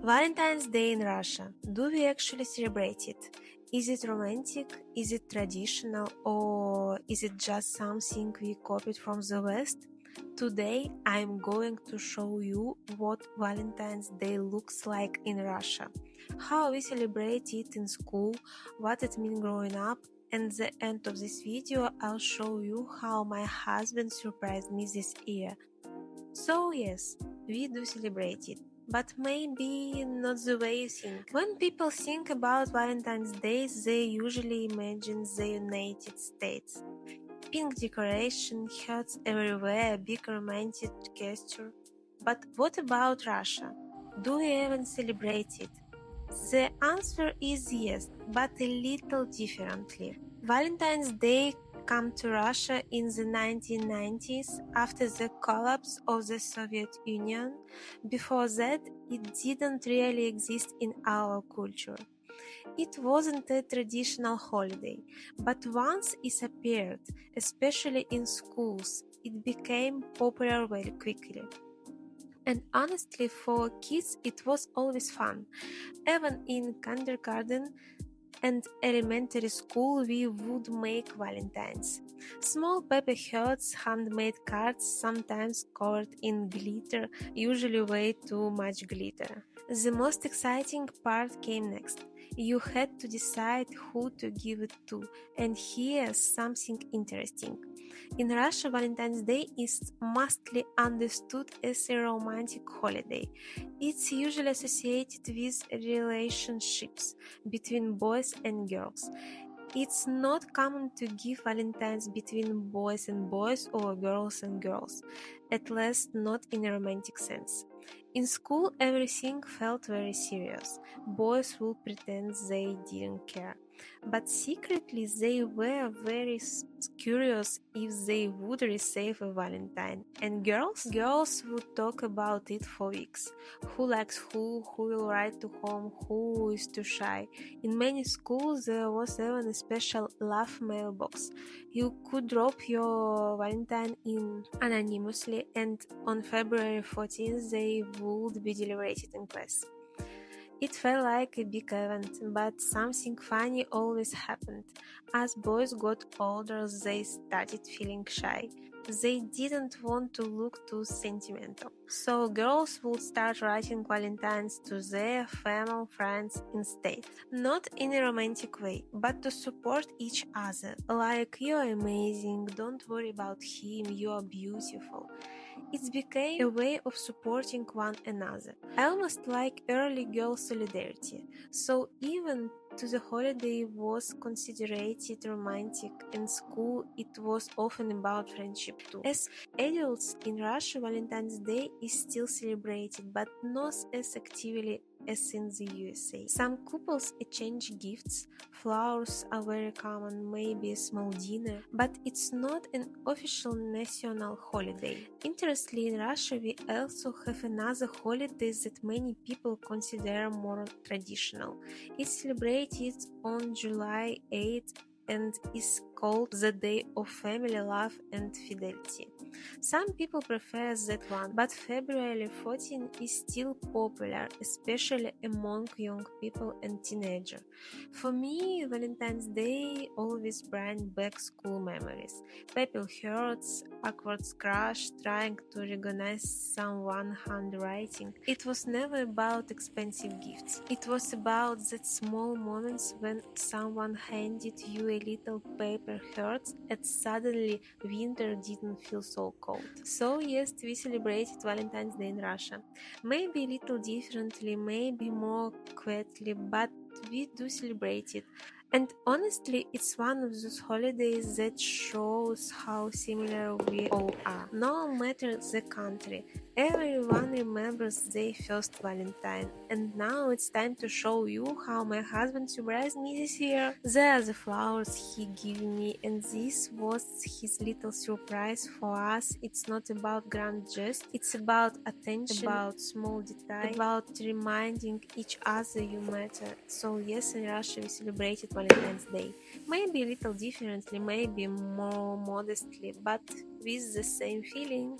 Valentine's Day in Russia. Do we actually celebrate it? Is it romantic? Is it traditional? Or is it just something we copied from the West? Today I'm going to show you what Valentine's Day looks like in Russia, how we celebrate it in school, what it means growing up, and at the end of this video I'll show you how my husband surprised me this year. So yes, we do celebrate it, but maybe not the way you think. When people think about Valentine's Day, they usually imagine the United States. Pink decoration, hearts everywhere, big romantic gesture. But what about Russia? Do we even celebrate it? The answer is yes, but a little differently. Valentine's Day came to Russia in the 1990s after the collapse of the Soviet Union. Before that, it didn't really exist in our culture. It wasn't a traditional holiday, but once it appeared, especially in schools, it became popular very quickly. And honestly, for kids, it was always fun. Even in kindergarten and elementary school, we would make Valentines. Small paper hearts, handmade cards, sometimes covered in glitter, usually way too much glitter. The most exciting part came next. You had to decide who to give it to, and here's something interesting. In Russia, Valentine's Day is mostly understood as a romantic holiday. It's usually associated with relationships between boys and girls. It's not common to give Valentines between boys and boys or girls and girls, at least not in a romantic sense. In school, everything felt very serious. Boys would pretend they didn't care, but secretly they were very curious if they would receive a Valentine. And girls would talk about it for weeks. Who likes who will write to whom, who is too shy. In many schools there was even a special love mailbox. You could drop your Valentine in anonymously, and on February 14th they would be delivered in class. It felt like a big event, but something funny always happened. As boys got older, they started feeling shy. They didn't want to look too sentimental. So girls would start writing Valentines to their female friends instead. Not in a romantic way, but to support each other. Like, you're amazing, don't worry about him, you're beautiful. It became a way of supporting one another, almost like early girl solidarity. So even though the holiday was considered romantic, in school it was often about friendship too. As adults in Russia, Valentine's Day is still celebrated, but not as actively as in the USA. Some couples exchange gifts, flowers are very common, maybe a small dinner, but it's not an official national holiday. Interestingly, in Russia we also have another holiday that many people consider more traditional. It's celebrated on July 8th and is called the Day of Family Love and Fidelity. Some people prefer that one, but February 14 is still popular, especially among young people and teenagers. For me, Valentine's Day always brings back school memories. Paper hearts, awkward crush, trying to recognize someone's handwriting. It was never about expensive gifts. It was about that small moments when someone handed you a little paper heart and suddenly winter didn't feel so cold. So yes, we celebrated Valentine's Day in Russia. Maybe a little differently, maybe more quietly, but we do celebrate it. And honestly, it's one of those holidays that shows how similar we all are. No matter the country, everyone remembers their first Valentine. And now it's time to show you how my husband surprised me this year. There are the flowers he gave me, and this was his little surprise for us. It's not about grand gestures, it's about attention, about small details, about reminding each other you matter. So yes, in Russia we celebrated Valentine's Day. Maybe a little differently, maybe more modestly, but with the same feeling.